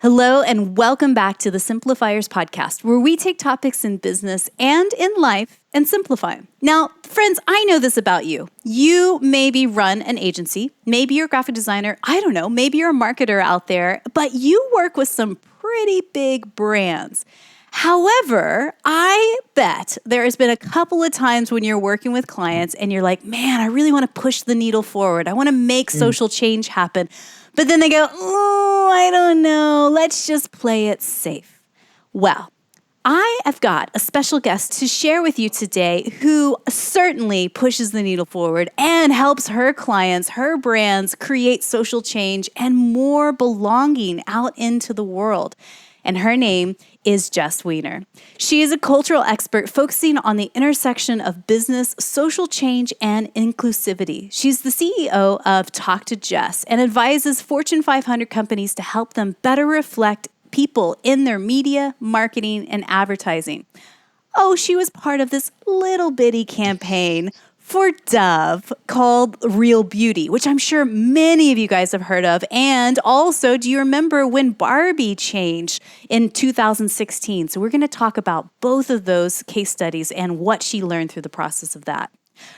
Hello, and welcome back to the Simplifiers podcast, where we take topics in business and in life and simplify them. Now, friends, I know this about you. You maybe run an agency, maybe you're a graphic designer, I don't know, maybe you're a marketer out there, but you work with some pretty big brands. However, I bet there has been a couple of times when you're working with clients and you're like, man, I really want to push the needle forward. I want to make social change happen. But then they go, oh, I don't know. Let's just play it safe. Well, I have got a special guest to share with you today who certainly pushes the needle forward and helps her clients, her brands create social change and more belonging out into the world. And her name is Jess Weiner. She is a cultural expert focusing on the intersection of business, social change, and inclusivity. She's the CEO of Talk to Jess and advises Fortune 500 companies to help them better reflect people in their media, marketing, and advertising. Oh, she was part of this little bitty campaign for Dove called Real Beauty, which I'm sure many of you guys have heard of. And also, do you remember when Barbie changed in 2016? So we're going to talk about both of those case studies and what she learned through the process of that.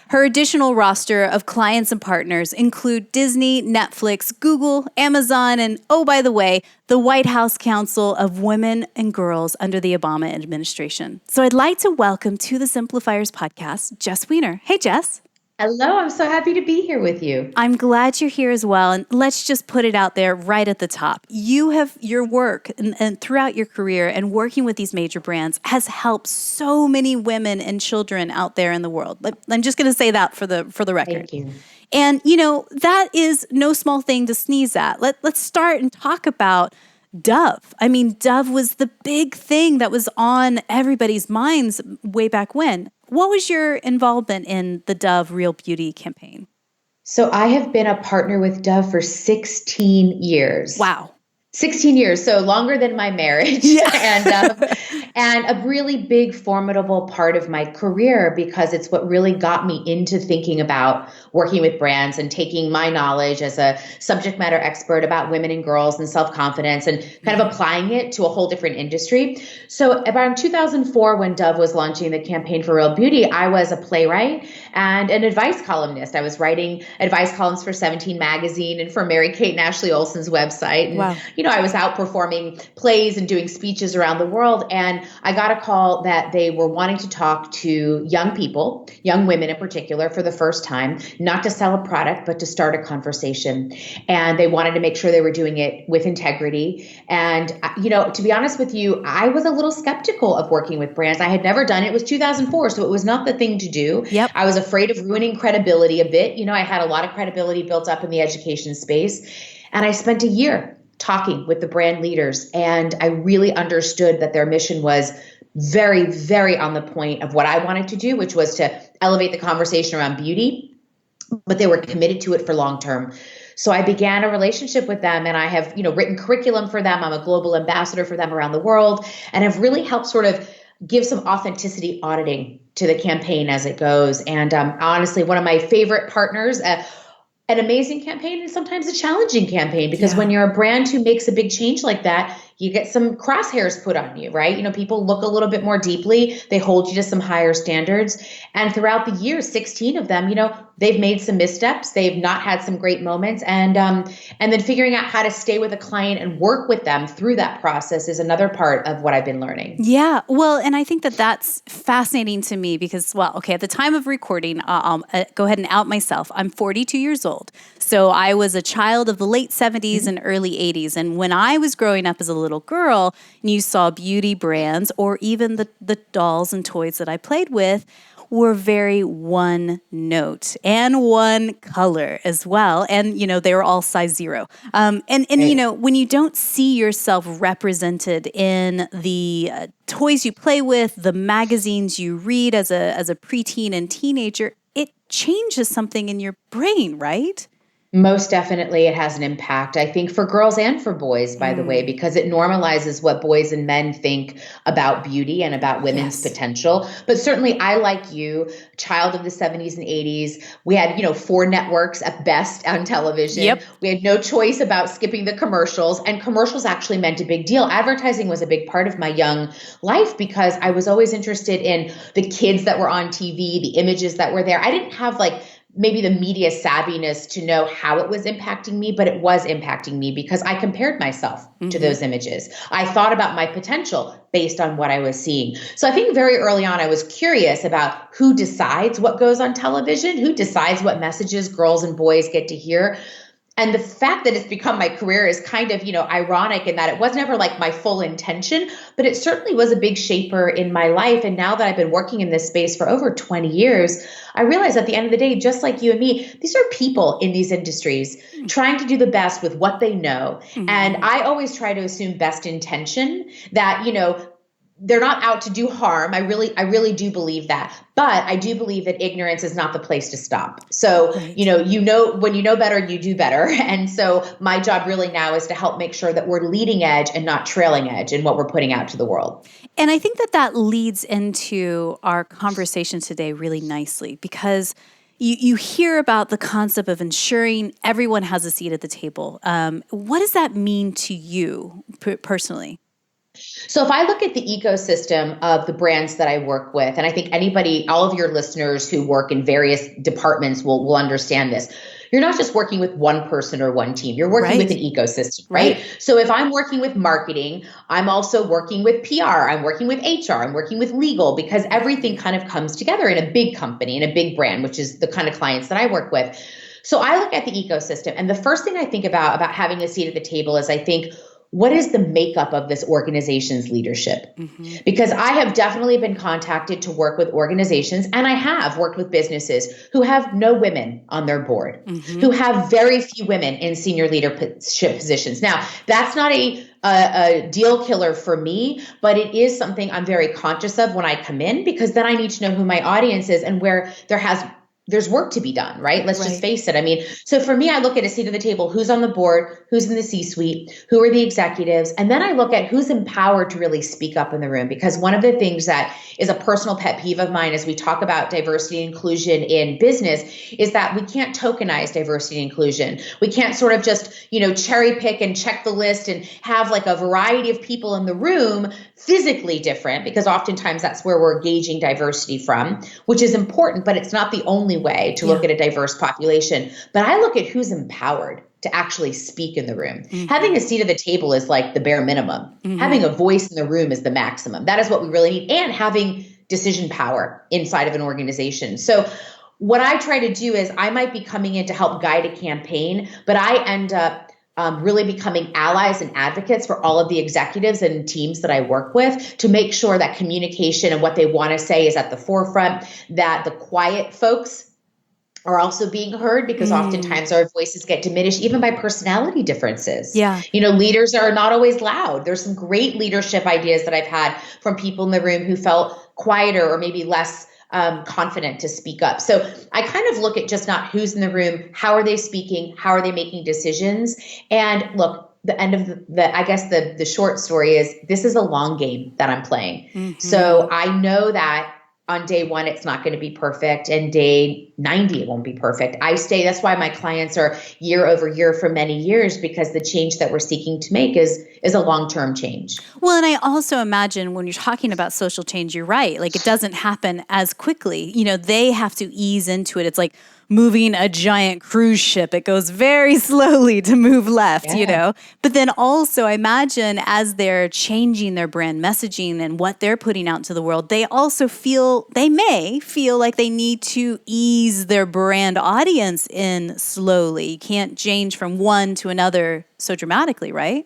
Her additional roster of clients and partners include Disney, Netflix, Google, Amazon, and oh, by the way, the White House Council of Women and Girls under the Obama administration. So I'd like to welcome to the Simplifiers podcast, Jess Weiner. Hey, Jess. Hello, I'm so happy to be here with you. I'm glad you're here as well. And let's just put it out there right at the top. You have your work and throughout your career and working with these major brands has helped so many women and children out there in the world. I'm just going to say that for the record. Thank you. And, you know, that is no small thing to sneeze at. Let's start and talk about Dove. I mean, Dove was the big thing that was on everybody's minds way back when. What was your involvement in the Dove Real Beauty campaign? So I have been a partner with Dove for 16 years. Wow. 16 years, so longer than my marriage, Yeah. and a really big, formidable part of my career because it's what really got me into thinking about working with brands and taking my knowledge as a subject matter expert about women and girls and self-confidence and kind of applying it to a whole different industry. So around 2004, when Dove was launching the campaign for Real Beauty, I was a playwright and an advice columnist. I was writing advice columns for 17 magazine and for Mary-Kate and Ashley Olsen's website. And, wow. I was out performing plays and doing speeches around the world. And I got a call that they were wanting to talk to young people, young women in particular, for the first time, not to sell a product, but to start a conversation. And they wanted to make sure they were doing it with integrity. And, to be honest with you, I was a little skeptical of working with brands. I had never done it. It was 2004, so it was not the thing to do. Yep. I was afraid of ruining credibility a bit. I had a lot of credibility built up in the education space. And I spent a year talking with the brand leaders, and I really understood that their mission was very, very on the point of what I wanted to do, which was to elevate the conversation around beauty, but they were committed to it for long term. So I began a relationship with them, and I have, written curriculum for them. I'm a global ambassador for them around the world, and have really helped sort of give some authenticity auditing to the campaign as it goes. And honestly, one of my favorite partners, an amazing campaign and sometimes a challenging campaign, because when you're a brand who makes a big change like that, you get some crosshairs put on you, right? People look a little bit more deeply. They hold you to some higher standards. And throughout the years, 16 of them, they've made some missteps. They've not had some great moments. And then figuring out how to stay with a client and work with them through that process is another part of what I've been learning. Yeah. Well, and I think that that's fascinating to me because, at the time of recording, I'll go ahead and out myself. I'm 42 years old. So I was a child of the late 70s and early 80s. And when I was growing up as a little girl and you saw beauty brands or even the dolls and toys that I played with were very one note and one color as well. And, they were all size 0. And when you don't see yourself represented in the toys you play with, the magazines you read as a preteen and teenager, it changes something in your brain, right? Most definitely, it has an impact, I think, for girls and for boys, by the way, because it normalizes what boys and men think about beauty and about women's Yes. potential. But certainly, I, like you, child of the 70s and 80s, we had, 4 networks at best on television. Yep. We had no choice about skipping the commercials, and commercials actually meant a big deal. Advertising was a big part of my young life because I was always interested in the kids that were on TV, the images that were there. I didn't have maybe the media savviness to know how it was impacting me, but it was impacting me because I compared myself to those images. I thought about my potential based on what I was seeing. So I think very early on, I was curious about who decides what goes on television, who decides what messages girls and boys get to hear. And the fact that it's become my career is kind of, ironic in that it was never like my full intention, but it certainly was a big shaper in my life. And now that I've been working in this space for over 20 years, I realize at the end of the day, just like you and me, these are people in these industries trying to do the best with what they know. And I always try to assume best intention that, they're not out to do harm. I really do believe that. But I do believe that ignorance is not the place to stop. So, Right. when you know better, you do better. And so my job really now is to help make sure that we're leading edge and not trailing edge in what we're putting out to the world. And I think that leads into our conversation today really nicely because you hear about the concept of ensuring everyone has a seat at the table. What does that mean to you personally? So if I look at the ecosystem of the brands that I work with, and I think all of your listeners who work in various departments will understand this. You're not just working with one person or one team. You're working with an ecosystem, right? So if I'm working with marketing, I'm also working with PR. I'm working with HR. I'm working with legal because everything kind of comes together in a big company, in a big brand, which is the kind of clients that I work with. So I look at the ecosystem. And the first thing I think about having a seat at the table is I think, what is the makeup of this organization's leadership? Because I have definitely been contacted to work with organizations, and I have worked with businesses who have no women on their board, who have very few women in senior leadership positions. Now, that's not a deal killer for me, but it is something I'm very conscious of when I come in, because then I need to know who my audience is and where there's work to be done, right? Let's just face it. I mean, so for me, I look at a seat at the table, who's on the board, who's in the C-suite, who are the executives, and then I look at who's empowered to really speak up in the room. Because one of the things that is a personal pet peeve of mine as we talk about diversity and inclusion in business is that we can't tokenize diversity and inclusion. We can't sort of just, cherry pick and check the list and have like a variety of people in the room physically different, because oftentimes that's where we're gauging diversity from, which is important, but it's not the only way to look at a diverse population. But I look at who's empowered to actually speak in the room. Having a seat at the table is like the bare minimum. Having a voice in the room is the maximum. That is what we really need. And having decision power inside of an organization. So what I try to do is I might be coming in to help guide a campaign, but I end up really becoming allies and advocates for all of the executives and teams that I work with to make sure that communication and what they want to say is at the forefront, that the quiet folks are also being heard, because oftentimes our voices get diminished even by personality differences. Leaders are not always loud. There's some great leadership ideas that I've had from people in the room who felt quieter or maybe less confident to speak up. So I kind of look at just not who's in the room, how are they speaking, how are they making decisions? And look, the end of the short story is this is a long game that I'm playing. So I know that on day 1, it's not going to be perfect. And day 90, it won't be perfect. That's why my clients are year over year for many years, because the change that we're seeking to make is a long-term change. Well, and I also imagine when you're talking about social change, you're right. Like, it doesn't happen as quickly. They have to ease into it. It's like moving a giant cruise ship. It goes very slowly to move left, But then also, I imagine as they're changing their brand messaging and what they're putting out to the world, they may feel like they need to ease their brand audience in slowly. You can't change from one to another so dramatically, right?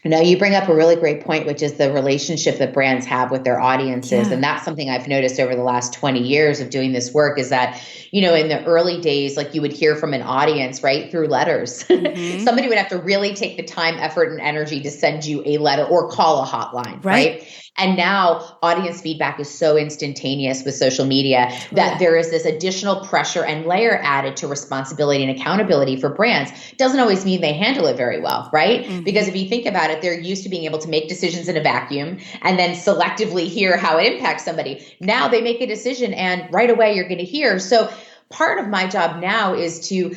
No, you bring up a really great point, which is the relationship that brands have with their audiences. Yeah. And that's something I've noticed over the last 20 years of doing this work is that, in the early days, like you would hear from an audience, right, through letters. Mm-hmm. Somebody would have to really take the time, effort, and energy to send you a letter or call a hotline, Right. right? And now audience feedback is so instantaneous with social media that there is this additional pressure and layer added to responsibility and accountability for brands. Doesn't always mean they handle it very well, right? Mm-hmm. Because if you think about it, they're used to being able to make decisions in a vacuum and then selectively hear how it impacts somebody. Now they make a decision and right away you're going to hear. So part of my job now is to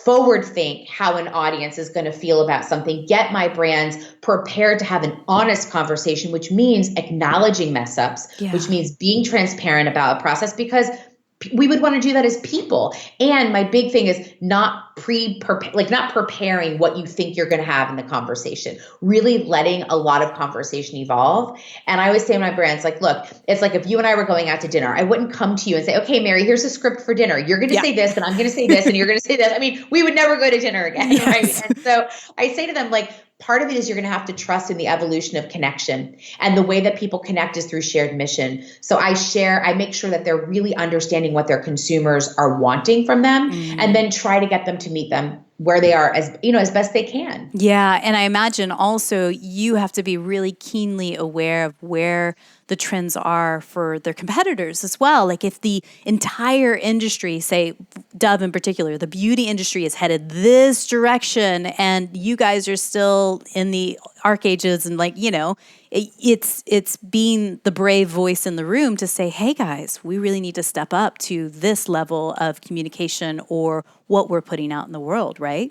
forward think how an audience is going to feel about something, get my brands prepared to have an honest conversation, which means acknowledging mess ups, which means being transparent about a process, because we would want to do that as people. And my big thing is not preparing what you think you're going to have in the conversation, really letting a lot of conversation evolve. And I always say to my brands, like, look, it's like if you and I were going out to dinner, I wouldn't come to you and say, okay, Mary, here's a script for dinner. You're going to say this and I'm going to say this and you're going to say this. I mean, we would never go to dinner again. Right? And so I say to them, like, part of it is you're going to have to trust in the evolution of connection, and the way that people connect is through shared mission. So I make sure that they're really understanding what their consumers are wanting from them, and then try to get them to meet them where they are as best they can. Yeah. And I imagine also you have to be really keenly aware of where the trends are for their competitors as well. Like if the entire industry, say Dove in particular, the beauty industry is headed this direction and you guys are still in the arc ages and it's being the brave voice in the room to say, hey guys, we really need to step up to this level of communication or what we're putting out in the world, right?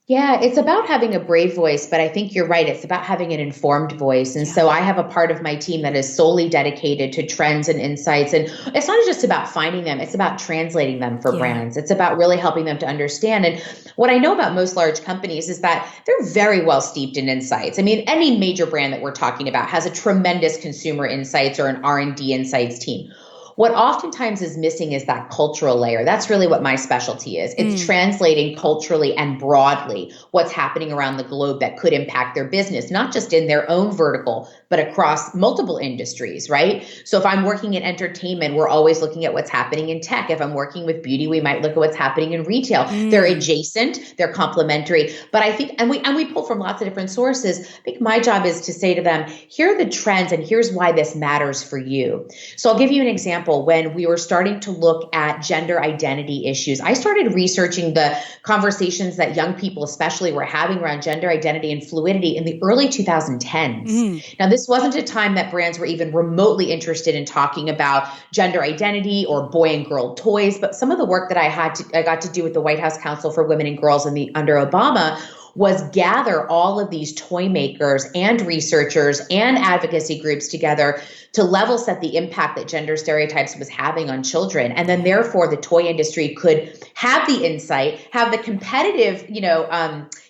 Yeah, it's about having a brave voice, but I think you're right. It's about having an informed voice. And so I have a part of my team that is solely dedicated to trends and insights. And it's not just about finding them, it's about translating them for brands. It's about really helping them to understand. And what I know about most large companies is that they're very well steeped in insights. I mean, any major brand that we're talking about has a tremendous consumer insights or an R&D insights team. What oftentimes is missing is that cultural layer. That's really what my specialty is. It's translating culturally and broadly what's happening around the globe that could impact their business, not just in their own vertical, but across multiple industries, right? So if I'm working in entertainment, we're always looking at what's happening in tech. If I'm working with beauty, we might look at what's happening in retail. They're adjacent, they're complementary. But I think, and we pull from lots of different sources. I think my job is to say to them, here are the trends and here's why this matters for you. So I'll give you an example. When we were starting to look at gender identity issues, I started researching the conversations that young people especially were having around gender identity and fluidity in the early 2010s. Now, this wasn't a time that brands were even remotely interested in talking about gender identity or boy and girl toys, but some of the work that I got to do with the White House Council for Women and Girls under Obama was gather all of these toy makers and researchers and advocacy groups together to level set the impact that gender stereotypes was having on children. And then therefore the toy industry could have the insight, have the competitive,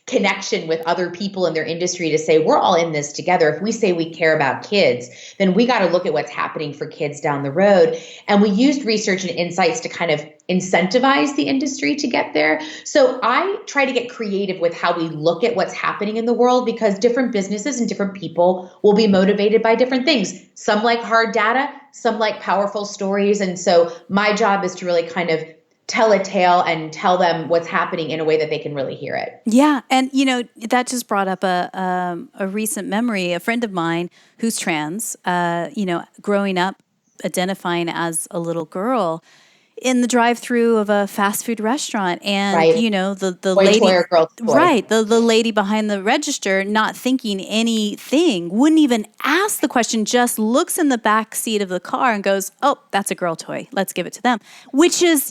connection with other people in their industry to say, we're all in this together. If we say we care about kids, then we got to look at what's happening for kids down the road. And we used research and insights to kind of incentivize the industry to get there. So I try to get creative with how we look at what's happening in the world, because different businesses and different people will be motivated by different things. Some like hard data, some like powerful stories. And so my job is to really kind of tell a tale and tell them what's happening in a way that they can really hear it. Yeah. And, that just brought up a recent memory. A friend of mine who's trans, growing up, identifying as a little girl, in the drive-through of a fast food restaurant, and the Boy lady, toy or girl toy. right, the lady behind the register, not thinking anything, wouldn't even ask the question, just looks in the back seat of the car and goes, "Oh, that's a girl toy. Let's give it to them." Which is,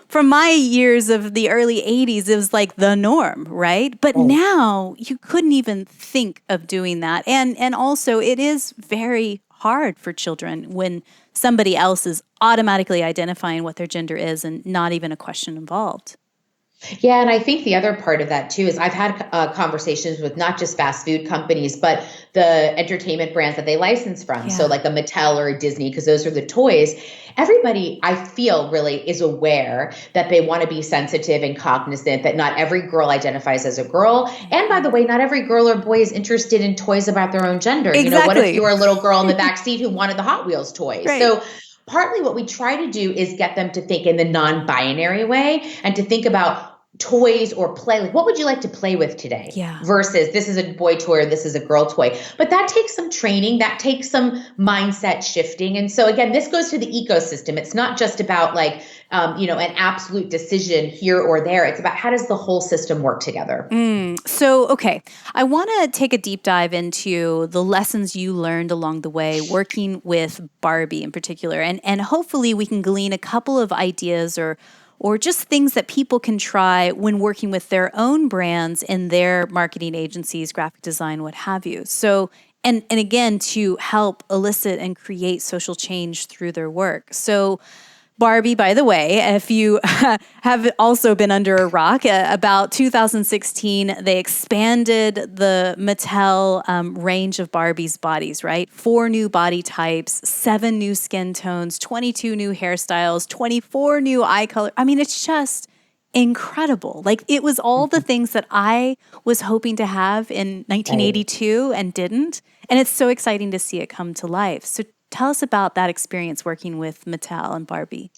from my years of the early '80s, it was like the norm, right? But now you couldn't even think of doing that, and also it is very hard for children when somebody else is automatically identifying what their gender is and not even a question involved. Yeah, and I think the other part of that too is I've had conversations with not just fast food companies, but the entertainment brands that they license from. So Yeah. like a Mattel or a Disney, because those are the toys. Everybody, I feel, really is aware that they want to be sensitive and cognizant that not every girl identifies as a girl. And by the way, not every girl or boy is interested in toys about their own gender. You know, what if you Exactly. were a little girl in the back seat who wanted the Hot Wheels toys? Right. So partly what we try to do is get them to think in the non-binary way and to think about toys or play. Like, what would you like to play with today? Yeah. Versus this is a boy toy or this is a girl toy. But that takes some training, that takes some mindset shifting. And so again, this goes to the ecosystem. It's not just about like, an absolute decision here or there. It's about how does the whole system work together? So, okay, I want to take a deep dive into the lessons you learned along the way working with Barbie in particular, and hopefully we can glean a couple of ideas or just things that people can try when working with their own brands in their marketing agencies, graphic design, what have you. So, and again, to help elicit and create social change through their work. So, Barbie, by the way, if you have also been under a rock, about 2016, they expanded the Mattel range of Barbie's bodies, right? 4 new body types, 7 new skin tones, 22 new hairstyles, 24 new eye color. I mean, it's just incredible. Like, it was all the things that I was hoping to have in 1982 and didn't. And it's so exciting to see it come to life. So tell us about that experience working with Mattel and Barbie.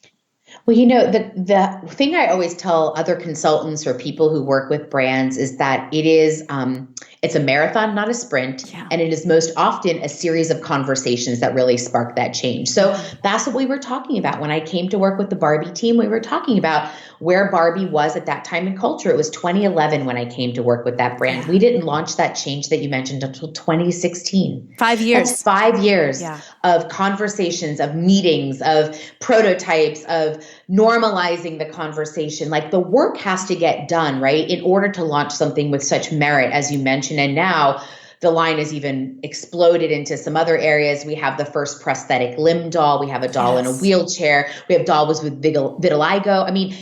Well, the thing I always tell other consultants or people who work with brands is that it's a marathon, not a sprint, Yeah. and it is most often a series of conversations that really spark that change. So that's what we were talking about when I came to work with the Barbie team. We were talking about where Barbie was at that time in culture. It was 2011 when I came to work with that brand. We didn't launch that change that you mentioned until 2016. 5 years. That's 5 years Yeah. of conversations, of meetings, of prototypes, of normalizing the conversation. Like the work has to get done, right, in order to launch something with such merit, as you mentioned. And now the line has even exploded into some other areas. We have the first prosthetic limb doll. We have a doll in a wheelchair. We have dolls with vitiligo. I mean,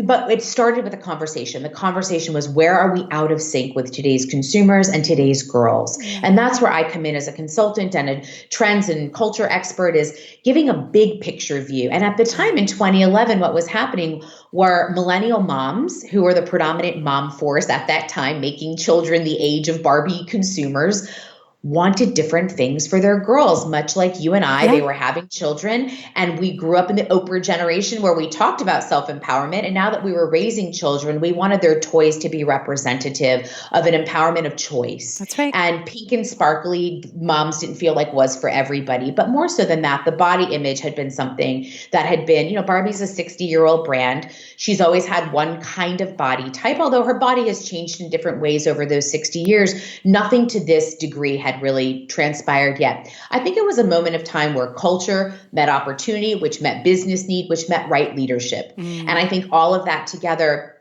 but it started with a conversation. The conversation was, where are we out of sync with today's consumers and today's girls? And that's where I come in as a consultant and a trends and culture expert, is giving a big picture view. And at the time in 2011, what was happening were millennial moms, who were the predominant mom force at that time, making children the age of Barbie consumers, wanted different things for their girls, much like you and I. They were having children, and we grew up in the Oprah generation where we talked about self-empowerment. And now that we were raising children, we wanted their toys to be representative of an empowerment of choice. That's right. And pink and sparkly, moms didn't feel like was for everybody. But more so than that, the body image had been something that had been, Barbie's a 60-year-old brand. She's always had one kind of body type, although her body has changed in different ways over those 60 years. Nothing to this degree had really transpired yet. I think it was a moment of time where culture met opportunity, which met business need, which met right leadership. And I think all of that together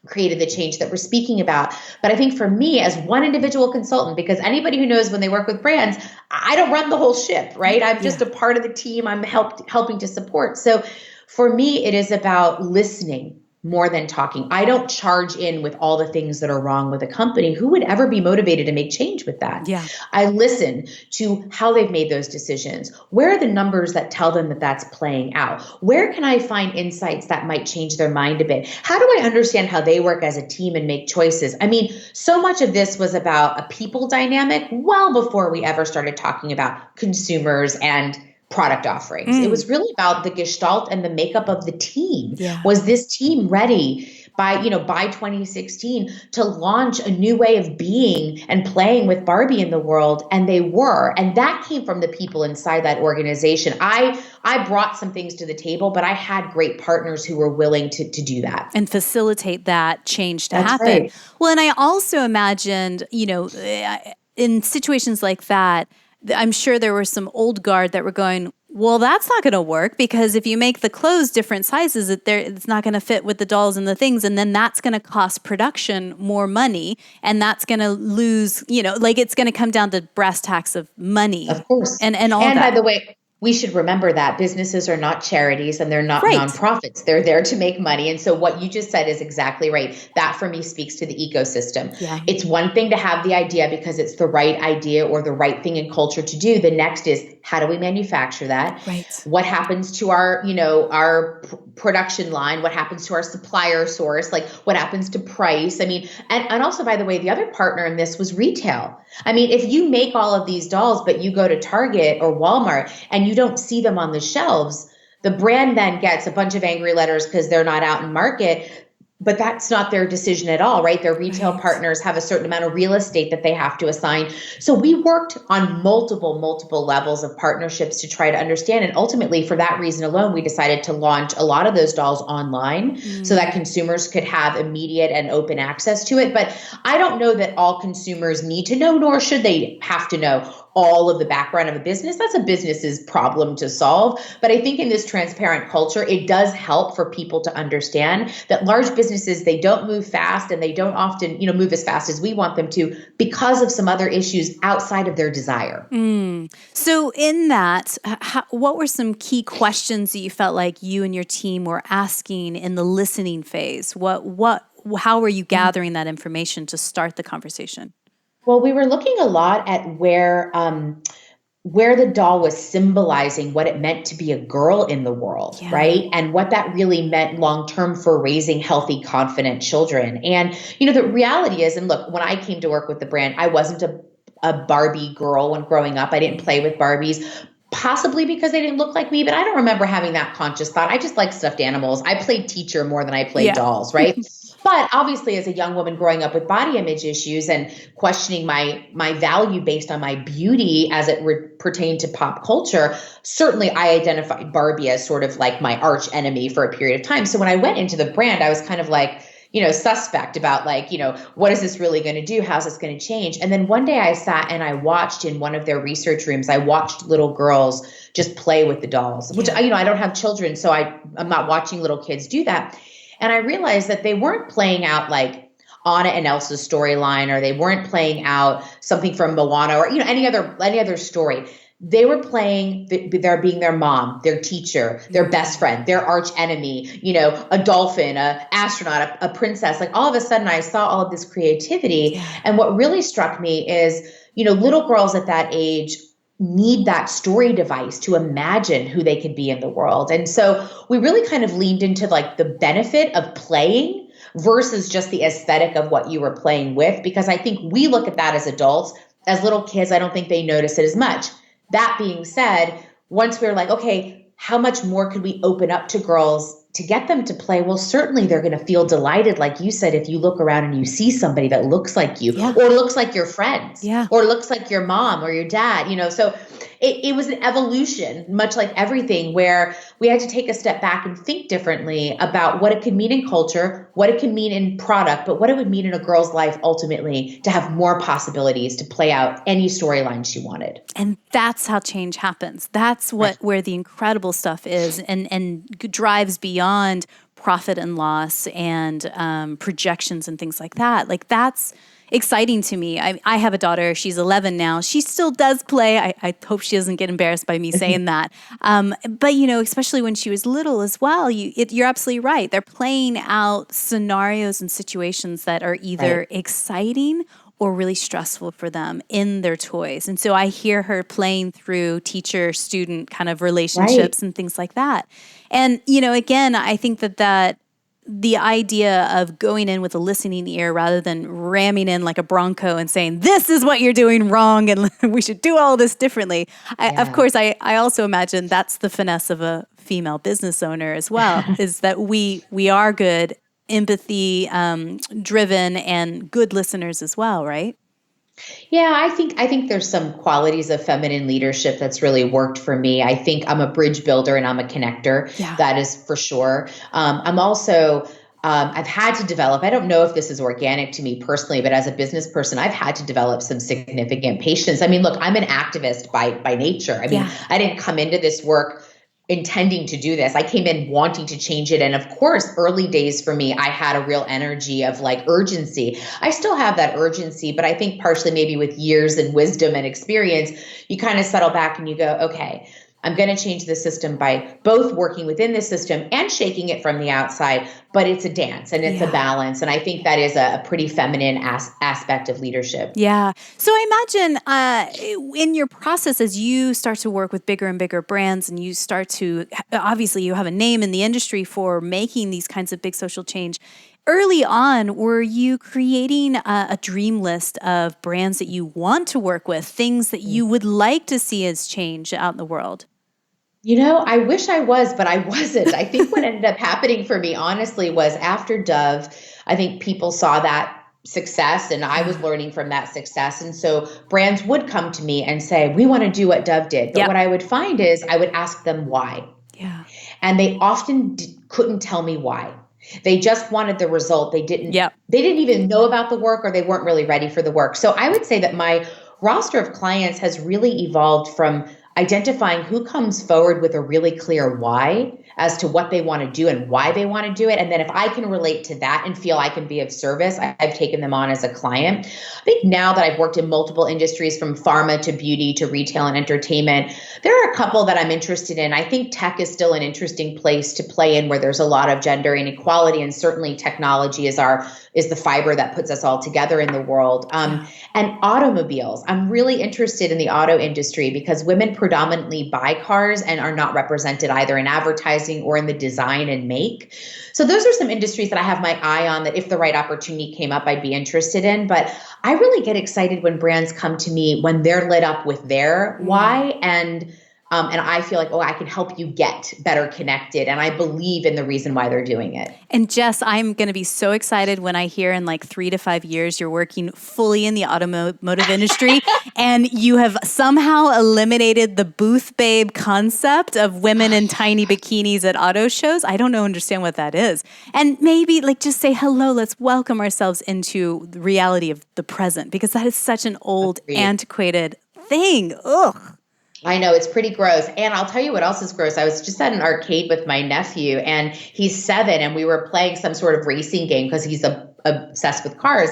created the change that we're speaking about. But I think for me as one individual consultant, because anybody who knows when they work with brands, I don't run the whole ship, right? I'm just a part of the team. I'm helping to support. So for me, it is about listening more than talking. I don't charge in with all the things that are wrong with a company. Who would ever be motivated to make change with that? Yeah. I listen to how they've made those decisions. Where are the numbers that tell them that that's playing out? Where can I find insights that might change their mind a bit? How do I understand how they work as a team and make choices? I mean, so much of this was about a people dynamic well before we ever started talking about consumers and product offerings. It was really about the gestalt and the makeup of the team. Yeah. Was this team ready by 2016 to launch a new way of being and playing with Barbie in the world? And they were. And that came from the people inside that organization. I brought some things to the table, but I had great partners who were willing to do that. And facilitate that change to That's happen. right. Well, and I also imagined, in situations like that, I'm sure there were some old guard that were going, well, that's not going to work, because if you make the clothes different sizes, it's not going to fit with the dolls and the things. And then that's going to cost production more money. And that's going to lose, it's going to come down to brass tacks of money. Of course. And all and that. by the way, we should remember that businesses are not charities and they're not Right. nonprofits. They're there to make money. And so what you just said is exactly right. That for me speaks to the ecosystem. Yeah. It's one thing to have the idea because it's the right idea or the right thing in culture to do. The next is, how do we manufacture that? Right. What happens to our, our production line? What happens to our supplier source? Like what happens to price? I mean, and also, by the way, the other partner in this was retail. I mean, if you make all of these dolls, but you go to Target or Walmart and you don't see them on the shelves, the brand then gets a bunch of angry letters because they're not out in market. But that's not their decision at all, right? Their retail partners have a certain amount of real estate that they have to assign. So we worked on multiple levels of partnerships to try to understand. And ultimately, for that reason alone, we decided to launch a lot of those dolls online so that consumers could have immediate and open access to it. But I don't know that all consumers need to know, nor should they have to know all of the background of a business. That's a business's problem to solve. But I think in this transparent culture, it does help for people to understand that large businesses, they don't move fast and they don't often, move as fast as we want them to because of some other issues outside of their desire. So in that, what were some key questions that you felt like you and your team were asking in the listening phase? How were you gathering that information to start the conversation? Well, we were looking a lot at where the doll was symbolizing what it meant to be a girl in the world, right? And what that really meant long-term for raising healthy, confident children. And, the reality is, and look, when I came to work with the brand, I wasn't a Barbie girl when growing up. I didn't play with Barbies. Possibly because they didn't look like me, but I don't remember having that conscious thought. I just like stuffed animals. I played teacher more than I played dolls, right? But obviously, as a young woman growing up with body image issues and questioning my value based on my beauty as it pertained to pop culture, certainly I identified Barbie as sort of like my arch enemy for a period of time. So when I went into the brand, I was kind of like, suspect about like, what is this really going to do? How's this going to change? And then one day I sat and I watched in one of their research rooms, I watched little girls just play with the dolls, which, I don't have children, so I'm not watching little kids do that. And I realized that they weren't playing out like Anna and Elsa's storyline, or they weren't playing out something from Moana or, any other story. They were playing, they're being their mom, their teacher, their best friend, their arch enemy, a dolphin, a astronaut, a princess. Like all of a sudden I saw all of this creativity. Yeah. And what really struck me is, little girls at that age need that story device to imagine who they could be in the world. And so we really kind of leaned into like the benefit of playing versus just the aesthetic of what you were playing with, because I think we look at that as adults. As little kids, I don't think they notice it as much. That being said, once we were like, okay, how much more could we open up to girls to get them to play? Well, certainly they're going to feel delighted. Like you said, if you look around and you see somebody that looks like you or looks like your friends or looks like your mom or your dad, so it was an evolution, much like everything, where we had to take a step back and think differently about what it could mean in culture, what it could mean in product, but what it would mean in a girl's life ultimately to have more possibilities to play out any storyline she wanted. And that's how change happens. That's where the incredible stuff is and drives beyond profit and loss and projections and things like that. Like that's exciting to me. I have a daughter. She's 11 now. She still does play. I hope she doesn't get embarrassed by me saying that. But, especially when she was little as well, you're absolutely right. They're playing out scenarios and situations that are either exciting or really stressful for them in their toys. And so I hear her playing through teacher-student kind of relationships and things like that. And, again, I think that the idea of going in with a listening ear rather than ramming in like a Bronco and saying, this is what you're doing wrong and we should do all this differently. Of course, I also imagine that's the finesse of a female business owner as well, is that we are good, empathy driven and good listeners as well, right? Yeah, I think there's some qualities of feminine leadership that's really worked for me. I think I'm a bridge builder and I'm a connector. Yeah. That is for sure. I'm also, I've had to develop, I don't know if this is organic to me personally, but as a business person, I've had to develop some significant patience. I mean, look, I'm an activist by nature. I mean, I didn't come into this work intending to do this. I came in wanting to change it. And of course, early days for me, I had a real energy of like urgency. I still have that urgency, but I think partially maybe with years and wisdom and experience, you kind of settle back and you go, okay, I'm going to change the system by both working within the system and shaking it from the outside, but it's a dance and it's a balance. And I think that is a pretty feminine aspect of leadership. Yeah. So I imagine in your process, as you start to work with bigger and bigger brands and you start to, obviously you have a name in the industry for making these kinds of big social change. Early on, were you creating a dream list of brands that you want to work with, things that you would like to see as change out in the world? I wish I was, but I wasn't. I think what ended up happening for me, honestly, was after Dove, I think people saw that success and I was learning from that success. And so brands would come to me and say, we want to do what Dove did. But what I would find is I would ask them why. Yeah. And they often couldn't tell me why. They just wanted the result. They didn't even know about the work, or they weren't really ready for the work. So I would say that my roster of clients has really evolved from identifying who comes forward with a really clear why as to what they want to do and why they want to do it. And then if I can relate to that and feel I can be of service, I've taken them on as a client. I think now that I've worked in multiple industries, from pharma to beauty to retail and entertainment, there are a couple that I'm interested in. I think tech is still an interesting place to play in, where there's a lot of gender inequality, and certainly technology is the fiber that puts us all together in the world. And automobiles. I'm really interested in the auto industry because women predominantly buy cars and are not represented either in advertising or in the design and make. So those are some industries that I have my eye on, that if the right opportunity came up, I'd be interested in. But I really get excited when brands come to me when they're lit up with their why, and I feel like, I can help you get better connected. And I believe in the reason why they're doing it. And Jess, I'm going to be so excited when I hear in like 3 to 5 years you're working fully in the automotive industry and you have somehow eliminated the booth babe concept of women in tiny bikinis at auto shows. I don't understand what that is. And maybe like just say hello, let's welcome ourselves into the reality of the present, because that is such an old, antiquated thing. Ugh. I know, it's pretty gross. And I'll tell you what else is gross. I was just at an arcade with my nephew, and he's 7, and we were playing some sort of racing game because he's obsessed with cars.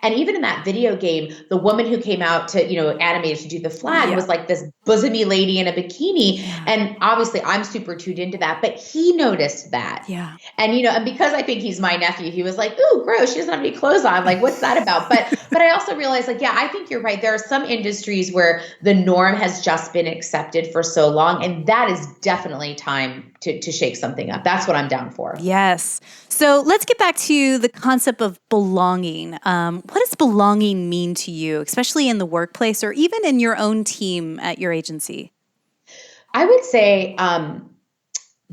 And even in that video game, the woman who came out to, animated to do the flag was like this bosomy lady in a bikini. Yeah. And obviously I'm super tuned into that, but he noticed that. Yeah. And, and because I think he's my nephew, he was like, ooh, gross. She doesn't have any clothes on. Like, what's that about? But I also realized, like, I think you're right. There are some industries where the norm has just been accepted for so long. And that is definitely time to shake something up. That's what I'm down for. Yes. So let's get back to the concept of belonging. What does belonging mean to you, especially in the workplace or even in your own team at your agency? I would say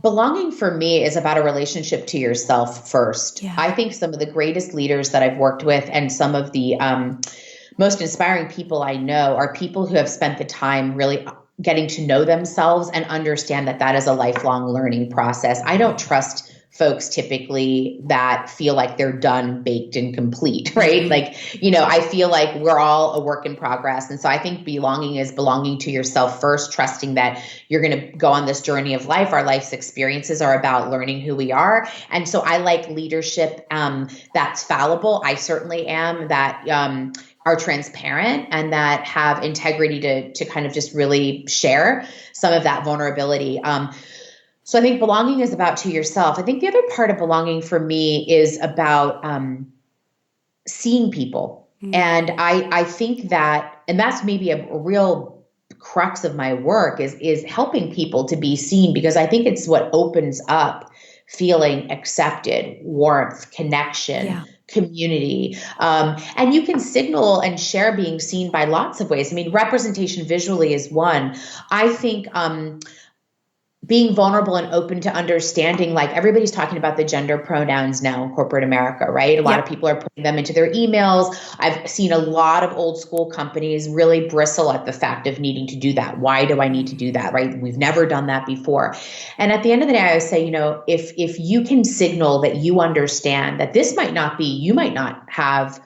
belonging for me is about a relationship to yourself first. Yeah. I think some of the greatest leaders that I've worked with and some of the most inspiring people I know are people who have spent the time really getting to know themselves and understand that that is a lifelong learning process. I don't trust folks typically that feel like they're done, baked, and complete, right? Like, I feel like we're all a work in progress. And so I think belonging is belonging to yourself first, trusting that you're going to go on this journey of life. Our life's experiences are about learning who we are. And so I like leadership that's fallible. I certainly am, that are transparent and that have integrity to kind of just really share some of that vulnerability. So I think belonging is about to yourself. I think the other part of belonging for me is about seeing people. Mm-hmm. And I think that, and that's maybe a real crux of my work is helping people to be seen, because I think it's what opens up feeling accepted, warmth, connection, community. And you can signal and share being seen by lots of ways. I mean, representation visually is one. I think being vulnerable and open to understanding, like everybody's talking about the gender pronouns now in corporate America, right? A lot of people are putting them into their emails. I've seen a lot of old school companies really bristle at the fact of needing to do that. Why do I need to do that, right? We've never done that before. And at the end of the day, I always say, if you can signal that you understand that this might not be, you might not have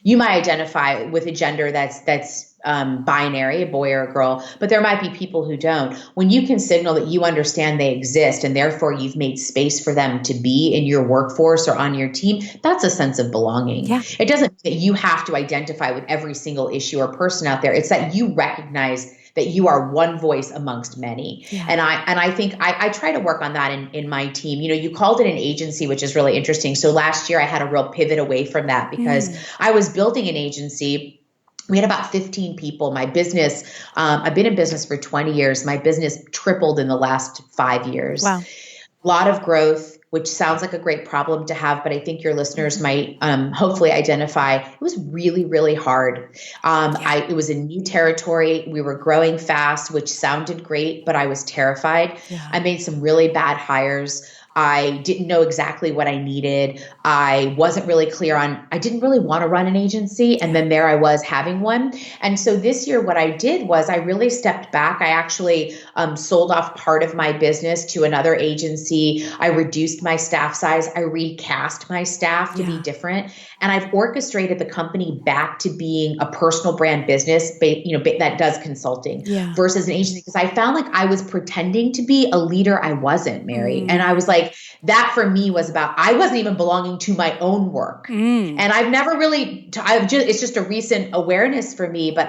you might identify with a gender that's binary, a boy or a girl, but there might be people who don't. When you can signal that you understand they exist and therefore you've made space for them to be in your workforce or on your team, that's a sense of belonging. Yeah. It doesn't mean that you have to identify with every single issue or person out there. It's that you recognize that you are one voice amongst many. Yeah. And I think I try to work on that in my team. You called it an agency, which is really interesting. So last year I had a real pivot away from that because I was building an agency. We had about 15 people. My business, I've been in business for 20 years. My business tripled in the last 5 years. Wow. A lot of growth, which sounds like a great problem to have, but I think your listeners might hopefully identify it was really, really hard. It was a new territory. We were growing fast, which sounded great, but I was terrified. Yeah. I made some really bad hires. I didn't know exactly what I needed. I wasn't really clear I didn't really want to run an agency. And then there I was having one. And so this year, what I did was I really stepped back. I actually sold off part of my business to another agency. I reduced my staff size. I recast my staff to be different. And I've orchestrated the company back to being a personal brand business, that does consulting versus an agency. Because I found like I was pretending to be a leader. I wasn't, Mary. And I was like, that for me was about, I wasn't even belonging to my own work. And I've never really, it's just a recent awareness for me, but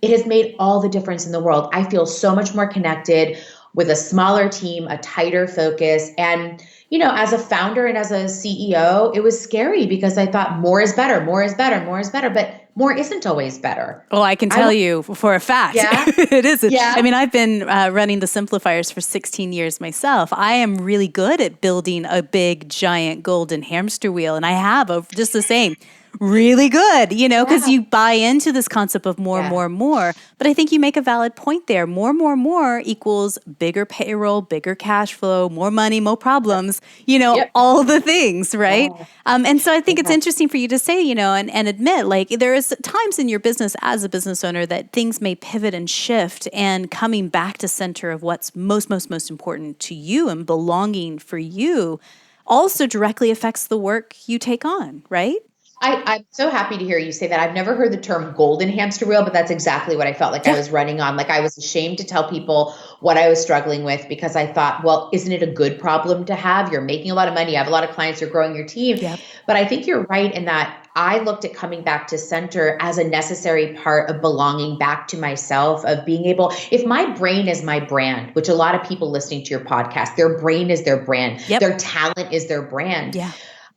it has made all the difference in the world. I feel so much more connected with a smaller team, a tighter focus. And, as a founder and as a CEO, it was scary because I thought more is better, more is better, more is better, but more isn't always better. Oh, I can tell you for a fact. Yeah? It isn't. Yeah. I mean, I've been running the Simplifiers for 16 years myself. I am really good at building a big, giant golden hamster wheel. And I have just the same. Really good, because you buy into this concept of more, more, more. But I think you make a valid point there. More equals bigger payroll, bigger cash flow, more money, more problems, all the things, right? Yeah. And so I think it's interesting for you to say, and admit, like, there is times in your business as a business owner that things may pivot and shift, and coming back to center of what's most important to you and belonging for you also directly affects the work you take on, right? I'm so happy to hear you say that. I've never heard the term golden hamster wheel, but that's exactly what I felt like I was running on. Like I was ashamed to tell people what I was struggling with because I thought, well, isn't it a good problem to have? You're making a lot of money. You have a lot of clients. You're growing your team. Yep. But I think you're right in that I looked at coming back to center as a necessary part of belonging back to myself, of being able, if my brain is my brand, which a lot of people listening to your podcast, their brain is their brand. Yep. Their talent is their brand. Yeah.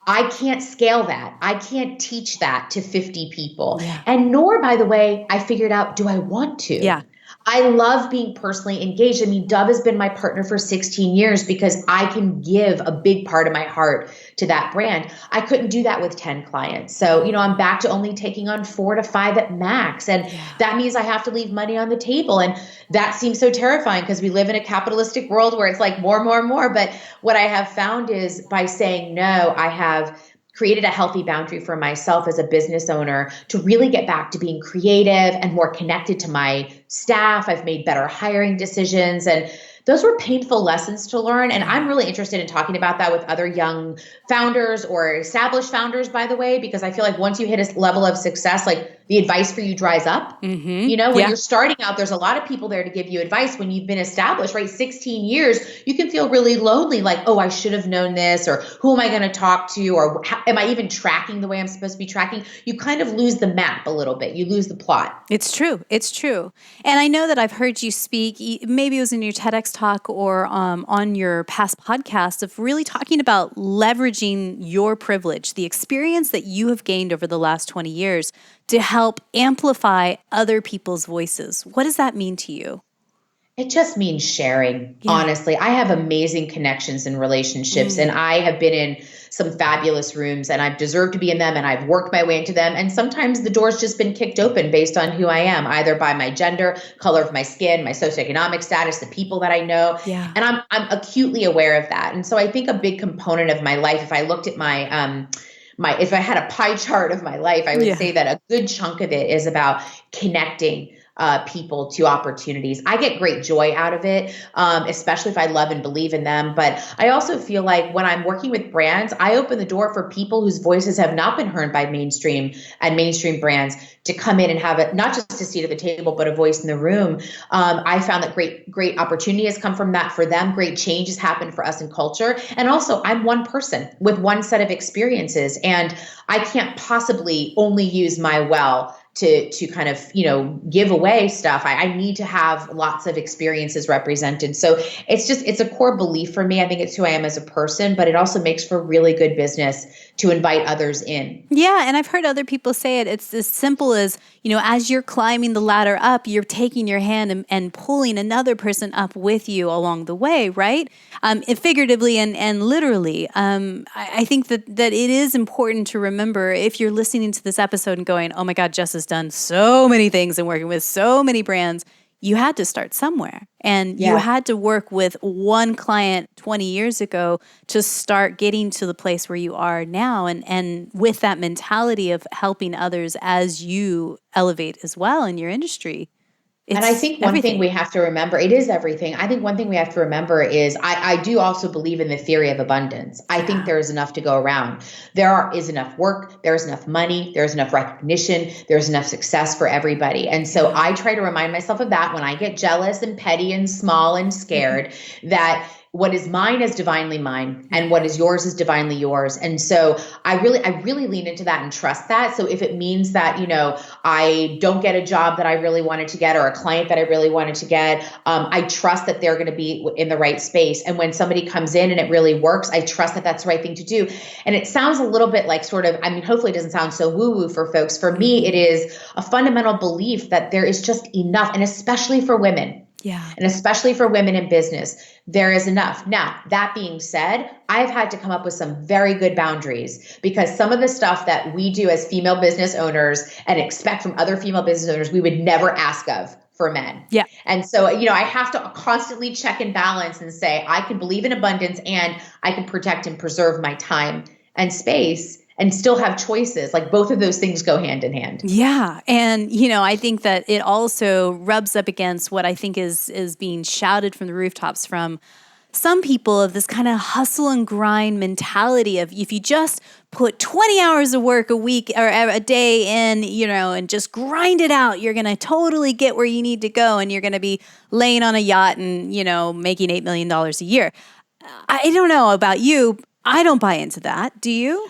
I can't scale that. I can't teach that to 50 people. Yeah. And nor, by the way, I figured out, do I want to? Yeah. I love being personally engaged. I mean, Dove has been my partner for 16 years because I can give a big part of my heart to that brand. I couldn't do that with 10 clients. So, I'm back to only taking on 4 to 5 at max. And that means I have to leave money on the table. And that seems so terrifying because we live in a capitalistic world where it's like more. But what I have found is by saying no, I have created a healthy boundary for myself as a business owner to really get back to being creative and more connected to my staff. I've made better hiring decisions, and those were painful lessons to learn. And I'm really interested in talking about that with other young founders or established founders, by the way, because I feel like once you hit a level of success, like the advice for you dries up. Mm-hmm. When you're starting out, there's a lot of people there to give you advice. When you've been established, right? 16 years, you can feel really lonely. Like, oh, I should have known this, or who am I going to talk to? Or am I even tracking the way I'm supposed to be tracking? You kind of lose the map a little bit. You lose the plot. It's true. And I know that I've heard you speak, maybe it was in your TEDx talk or on your past podcast, of really talking about leveraging your privilege, the experience that you have gained over the last 20 years to help amplify other people's voices. What does that mean to you? It just means sharing. Yeah. Honestly, I have amazing connections and relationships, and I have been in some fabulous rooms, and I've deserved to be in them, and I've worked my way into them. And sometimes the door's just been kicked open based on who I am, either by my gender, color of my skin, my socioeconomic status, the people that I know. Yeah. And I'm acutely aware of that. And so I think a big component of my life, if I looked at if I had a pie chart of my life, I would say that a good chunk of it is about connecting people to opportunities. I get great joy out of it, especially if I love and believe in them. But I also feel like when I'm working with brands, I open the door for people whose voices have not been heard by mainstream brands to come in and have it, not just a seat at the table, but a voice in the room. I found that great opportunity has come from that for them. Great change has happened for us in culture. And also, I'm one person with one set of experiences, and I can't possibly only use my well to kind of, give away stuff. I need to have lots of experiences represented. So it's a core belief for me. I think it's who I am as a person, but it also makes for really good business to invite others in. Yeah. And I've heard other people say it. It's as simple as, as you're climbing the ladder up, you're taking your hand and pulling another person up with you along the way, right? Figuratively and literally. I think that it is important to remember, if you're listening to this episode and going, oh my God, Jess has done so many things and working with so many brands, you had to start somewhere. And you had to work with one client 20 years ago to start getting to the place where you are now. And with that mentality of helping others as you elevate as well in your industry. And I think one thing we have to remember, it is everything. I think one thing we have to remember is I do also believe in the theory of abundance. I think there is enough to go around. There is enough work. There's enough money. There's enough recognition. There's enough success for everybody. And so I try to remind myself of that when I get jealous and petty and small and scared, that what is mine is divinely mine, and what is yours is divinely yours. And so I really lean into that and trust that. So if it means that, I don't get a job that I really wanted to get, or a client that I really wanted to get, I trust that they're going to be in the right space. And when somebody comes in and it really works, I trust that that's the right thing to do. And it sounds a little bit like hopefully it doesn't sound so woo-woo for folks. For me, it is a fundamental belief that there is just enough, and especially for women. Yeah. And especially for women in business, there is enough. Now, that being said, I've had to come up with some very good boundaries, because some of the stuff that we do as female business owners and expect from other female business owners, we would never ask of for men. Yeah. And so, I have to constantly check and balance and say, I can believe in abundance and I can protect and preserve my time and space and still have choices. Like, both of those things go hand in hand. Yeah. And, I think that it also rubs up against what I think is being shouted from the rooftops from some people, of this kind of hustle and grind mentality of, if you just put 20 hours of work a week or a day in, and just grind it out, you're going to totally get where you need to go. And you're going to be laying on a yacht and, making $8 million a year. I don't know about you. I don't buy into that. Do you?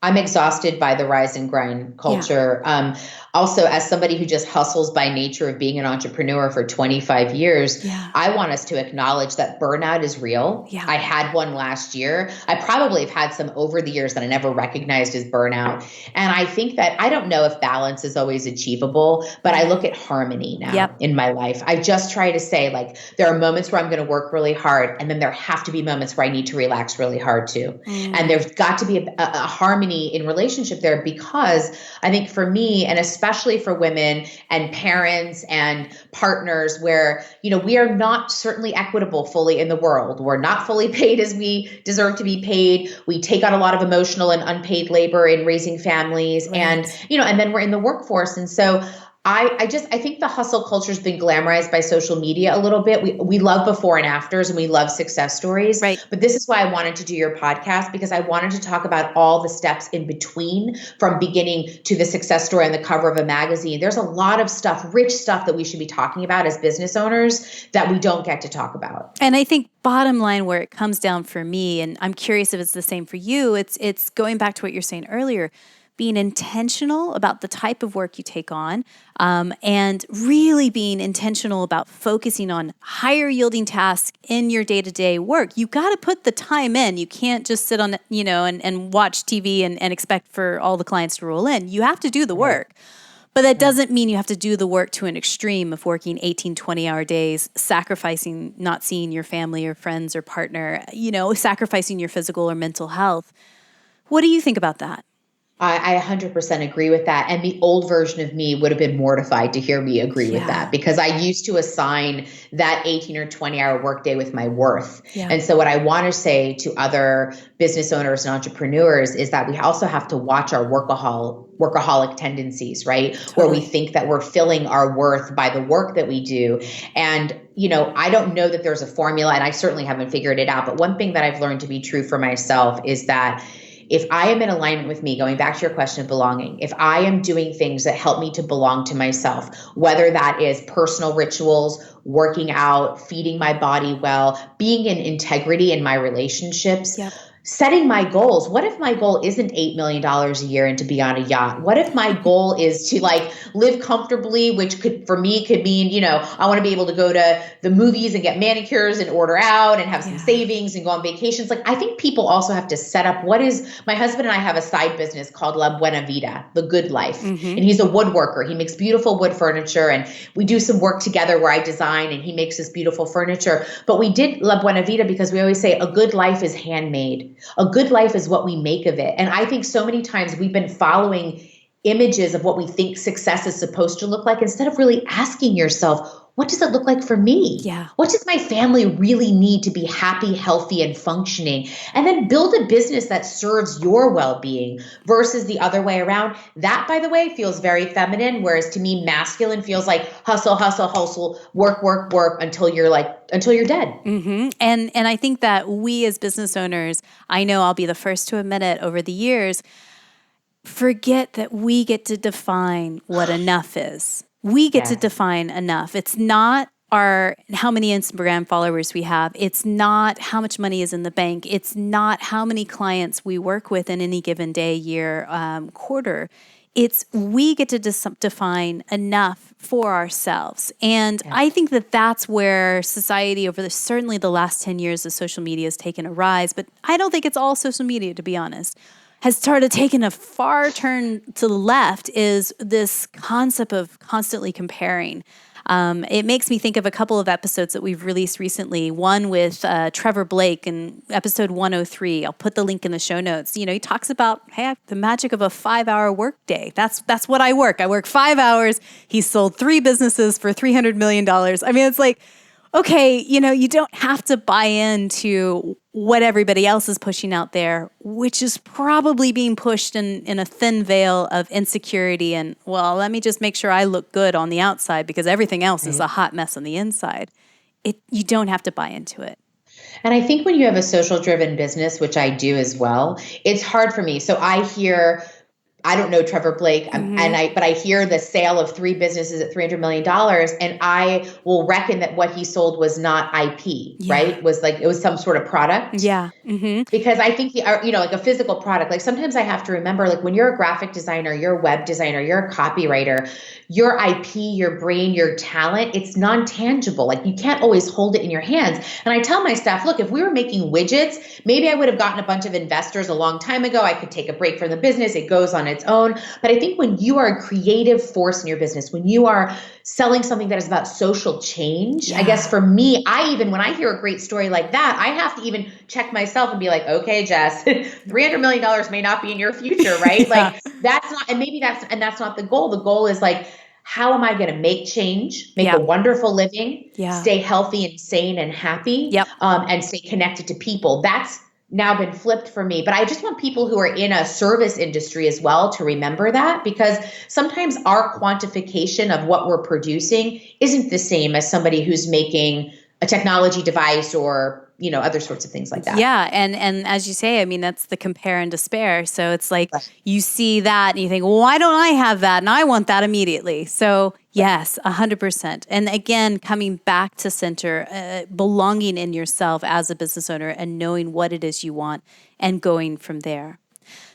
I'm exhausted by the rise and grind culture. Yeah. Also, as somebody who just hustles by nature of being an entrepreneur for 25 years, I want us to acknowledge that burnout is real. Yeah. I had one last year. I probably have had some over the years that I never recognized as burnout. And I think that, I don't know if balance is always achievable, but I look at harmony now in my life. I just try to say, like, there are moments where I'm going to work really hard, and then there have to be moments where I need to relax really hard too. And there's got to be a harmony in relationship there, because I think for me, and especially for women and parents and partners, where, we are not certainly equitable fully in the world. We're not fully paid as we deserve to be paid. We take on a lot of emotional and unpaid labor in raising families. Right. And then we're in the workforce. And so I think the hustle culture has been glamorized by social media a little bit. We love before and afters, and we love success stories. Right. But this is why I wanted to do your podcast, because I wanted to talk about all the steps in between, from beginning to the success story on the cover of a magazine. There's a lot of stuff, rich stuff, that we should be talking about as business owners that we don't get to talk about. And I think bottom line, where it comes down for me, and I'm curious if it's the same for you, it's going back to what you're saying earlier, being intentional about the type of work you take on, and really being intentional about focusing on higher yielding tasks in your day-to-day work. You got to put the time in. You can't just sit on, and watch TV and expect for all the clients to roll in. You have to do the work. But that doesn't mean you have to do the work to an extreme of working 18, 20-hour days, sacrificing not seeing your family or friends or partner, sacrificing your physical or mental health. What do you think about that? I 100% agree with that. And the old version of me would have been mortified to hear me agree with that, because I used to assign that 18 or 20-hour workday with my worth. Yeah. And so what I want to say to other business owners and entrepreneurs is that we also have to watch our workaholic tendencies, right? Totally. Where we think that we're filling our worth by the work that we do. And I don't know that there's a formula, and I certainly haven't figured it out. But one thing that I've learned to be true for myself is that if I am in alignment with me, going back to your question of belonging, if I am doing things that help me to belong to myself, whether that is personal rituals, working out, feeding my body well, being in integrity in my relationships, setting my goals. What if my goal isn't $8 million a year and to be on a yacht? What if my goal is to like live comfortably, which could, for me, could mean, I want to be able to go to the movies and get manicures and order out and have some savings and go on vacations. Like, I think people also have to set up my husband and I have a side business called La Buena Vida, the good life. And he's a woodworker. He makes beautiful wood furniture, and we do some work together where I design and he makes this beautiful furniture. But we did La Buena Vida because we always say a good life is handmade. A good life is what we make of it. And I think so many times we've been following images of what we think success is supposed to look like instead of really asking yourself, what does it look like for me? Yeah. What does my family really need to be happy, healthy, and functioning? And then build a business that serves your well-being versus the other way around. That, by the way, feels very feminine, whereas to me, masculine feels like hustle, hustle, hustle, work, work, work until you're dead. And I think that we as business owners, I know I'll be the first to admit it, over the years, forget that we get to define what enough is. We get to define enough. It's not how many Instagram followers we have. It's not how much money is in the bank. It's not how many clients we work with in any given day, year, quarter. It's we get to define enough for ourselves. And I think that that's where society over certainly the last 10 years of social media has taken a rise. But I don't think it's all social media, to be honest, has started taking a far turn to the left is this concept of constantly comparing. It makes me think of a couple of episodes that we've released recently. One with Trevor Blake in episode 103. I'll put the link in the show notes. He talks about, hey, the magic of a 5-hour work day. That's what I work. I work 5 hours. He sold 3 businesses for $300 million. I mean, it's like, okay, you don't have to buy into what everybody else is pushing out there, which is probably being pushed in a thin veil of insecurity and, well, let me just make sure I look good on the outside because everything else is a hot mess on the inside. You don't have to buy into it. And I think when you have a social driven business, which I do as well, it's hard for me. So I don't know Trevor Blake, but I hear the sale of 3 businesses at $300 million, and I will reckon that what he sold was not IP, right? It was some sort of product. Yeah. Because I think, like a physical product, like sometimes I have to remember, like when you're a graphic designer, you're a web designer, you're a copywriter, your IP, your brain, your talent, it's non-tangible. Like you can't always hold it in your hands. And I tell my staff, look, if we were making widgets, maybe I would have gotten a bunch of investors a long time ago. I could take a break from the business. It goes on its own. But I think when you are a creative force in your business, when you are selling something that is about social change, I guess for me, when I hear a great story like that, I have to even check myself and be like, okay, Jess, $300 million may not be in your future, right? Like that's not, and that's not the goal. The goal is like, how am I going to make change, make a wonderful living, stay healthy and sane and happy, and stay connected to people? That's now been flipped for me. But I just want people who are in a service industry as well to remember that, because sometimes our quantification of what we're producing isn't the same as somebody who's making a technology device or other sorts of things like that. Yeah. And as you say, I mean, that's the compare and despair. So it's like you see that and you think, well, why don't I have that? And I want that immediately. So yes, 100%. And again, coming back to center, belonging in yourself as a business owner and knowing what it is you want and going from there.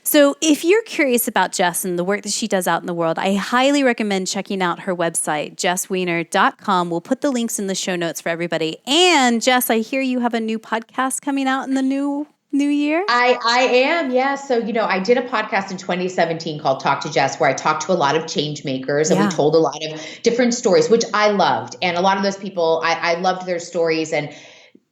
So if you're curious about Jess and the work that she does out in the world, I highly recommend checking out her website, jessweiner.com. We'll put the links in the show notes for everybody. And Jess, I hear you have a new podcast coming out in the new year? I am, yeah. So, I did a podcast in 2017 called Talk to Jess, where I talked to a lot of change makers and we told a lot of different stories, which I loved. And a lot of those people, I loved their stories. And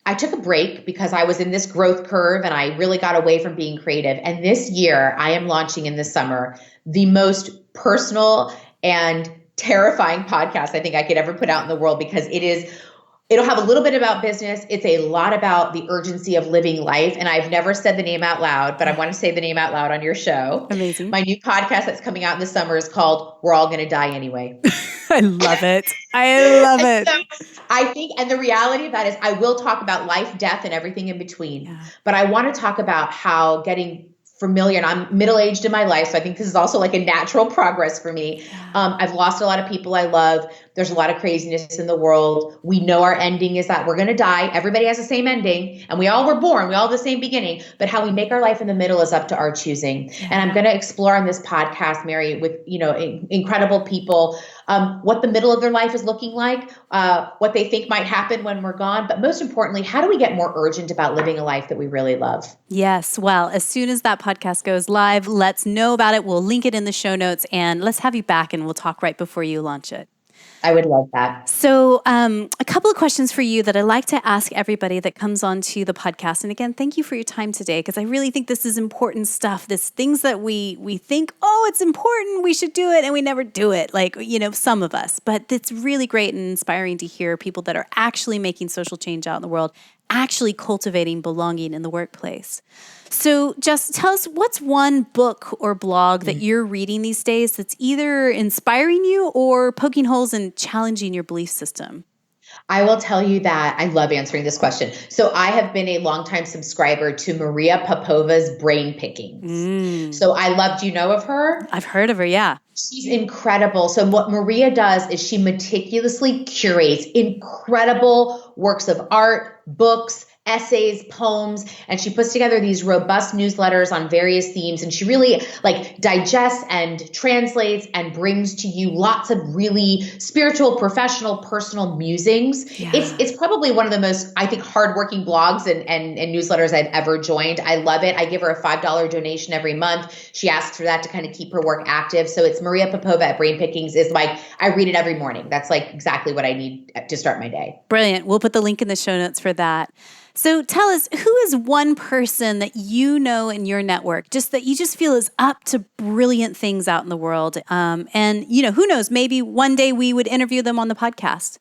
I took a break because I was in this growth curve and I really got away from being creative. And this year I am launching in the summer the most personal and terrifying podcast I think I could ever put out in the world, because it'll have a little bit about business. It's a lot about the urgency of living life. And I've never said the name out loud, but I want to say the name out loud on your show. Amazing. My new podcast that's coming out in the summer is called We're All Gonna Die Anyway. I love it. I love it. So I think, and the reality of that is I will talk about life, death, and everything in between. Yeah. But I want to talk about how familiar, and I'm middle-aged in my life, so I think this is also like a natural progress for me. I've lost a lot of people I love. There's a lot of craziness in the world. We know our ending is that we're going to die. Everybody has the same ending, and we all were born. We all have the same beginning, but how we make our life in the middle is up to our choosing. And I'm going to explore on this podcast, Mary, with, incredible people, what the middle of their life is looking like, what they think might happen when we're gone. But most importantly, how do we get more urgent about living a life that we really love? Yes. Well, as soon as that podcast goes live, let's know about it. We'll link it in the show notes, and let's have you back and we'll talk right before you launch it. I would love that. So a couple of questions for you that I like to ask everybody that comes onto the podcast. And again, thank you for your time today, because I really think this is important stuff. This things that we think, oh, it's important, we should do it, and we never do it, like, some of us. But it's really great and inspiring to hear people that are actually making social change out in the world, actually cultivating belonging in the workplace. So Jess, tell us, what's one book or blog that you're reading these days that's either inspiring you or poking holes and challenging your belief system? I will tell you that I love answering this question. So I have been a longtime subscriber to Maria Popova's Brain Pickings. So I love, do you know of her? I've heard of her, yeah. She's incredible. So what Maria does is she meticulously curates incredible works of art, books, essays, poems, and she puts together these robust newsletters on various themes. And she really digests and translates and brings to you lots of really spiritual, professional, personal musings. Yeah. It's probably one of the most, I think, hardworking blogs and newsletters I've ever joined. I love it. I give her a $5 donation every month. She asks for that to kind of keep her work active. So it's Maria Popova at Brain Pickings. Is I read it every morning. That's exactly what I need to start my day. Brilliant. We'll put the link in the show notes for that. So tell us, who is one person that you know in your network, just that you just feel is up to brilliant things out in the world? And who knows, maybe one day we would interview them on the podcast.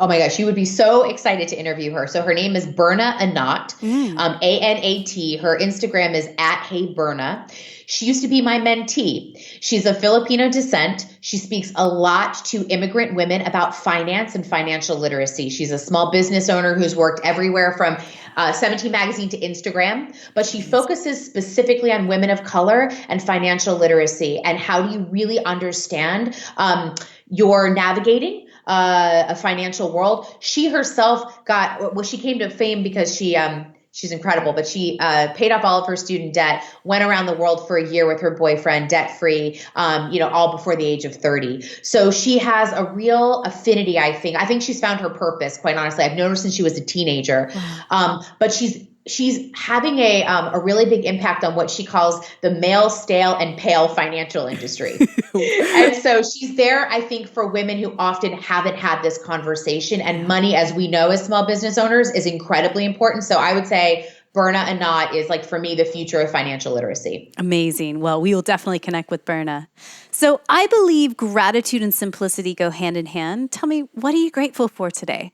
Oh my gosh, you would be so excited to interview her. So her name is Berna Anat, A-N-A-T. Her Instagram is @HeyBerna. She used to be my mentee. She's of Filipino descent. She speaks a lot to immigrant women about finance and financial literacy. She's a small business owner who's worked everywhere from 17 Magazine to Instagram, but she focuses specifically on women of color and financial literacy and how do you really understand your navigating a financial world. She herself she came to fame because she's incredible, but she paid off all of her student debt, went around the world for a year with her boyfriend, debt-free, all before the age of 30. So she has a real affinity, I think. I think she's found her purpose, quite honestly. I've known her since she was a teenager. But she's having a really big impact on what she calls the male, stale, and pale financial industry. And so she's there, I think, for women who often haven't had this conversation. And money, as we know as small business owners, is incredibly important. So I would say Berna Anat is, for me, the future of financial literacy. Amazing. Well, we will definitely connect with Berna. So I believe gratitude and simplicity go hand in hand. Tell me, what are you grateful for today?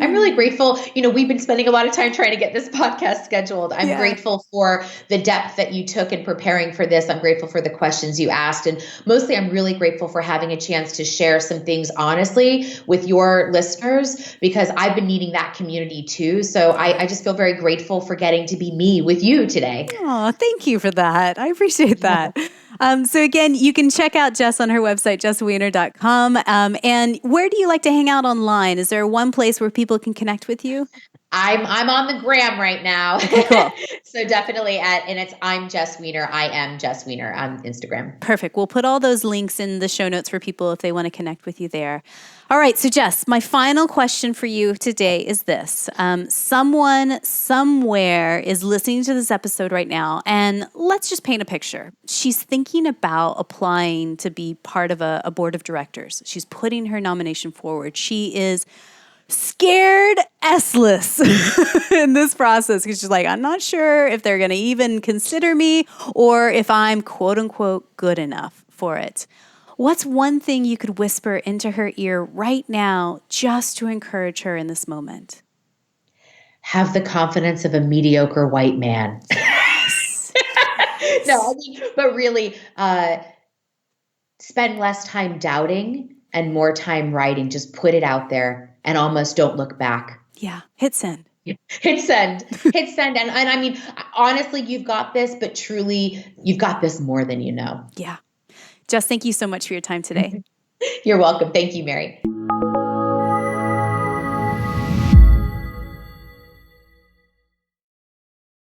I'm really grateful. We've been spending a lot of time trying to get this podcast scheduled. I'm grateful for the depth that you took in preparing for this. I'm grateful for the questions you asked. And mostly, I'm really grateful for having a chance to share some things honestly with your listeners, because I've been needing that community too. So I just feel very grateful for getting to be me with you today. Oh, thank you for that. I appreciate that. So again, you can check out Jess on her website, jessweiner.com. And where do you like to hang out online? Is there one place where people can connect with you? I'm on the gram right now. Okay, cool. So definitely I'm Jess Weiner. I am Jess Weiner on Instagram. Perfect. We'll put all those links in the show notes for people if they want to connect with you there. All right. So Jess, my final question for you today is this. Someone somewhere is listening to this episode right now, and let's just paint a picture. She's thinking about applying to be part of a board of directors. She's putting her nomination forward. She is scared S-less in this process because she's like, I'm not sure if they're going to even consider me or if I'm quote unquote good enough for it. What's one thing you could whisper into her ear right now just to encourage her in this moment? Have the confidence of a mediocre white man. Yes. No, but really spend less time doubting and more time writing. Just put it out there and almost don't look back. Yeah. Hit send. Hit send, hit send. And I mean, honestly, you've got this, but truly, you've got this more than you know. Yeah. Jess, thank you so much for your time today. You're welcome. Thank you, Mary.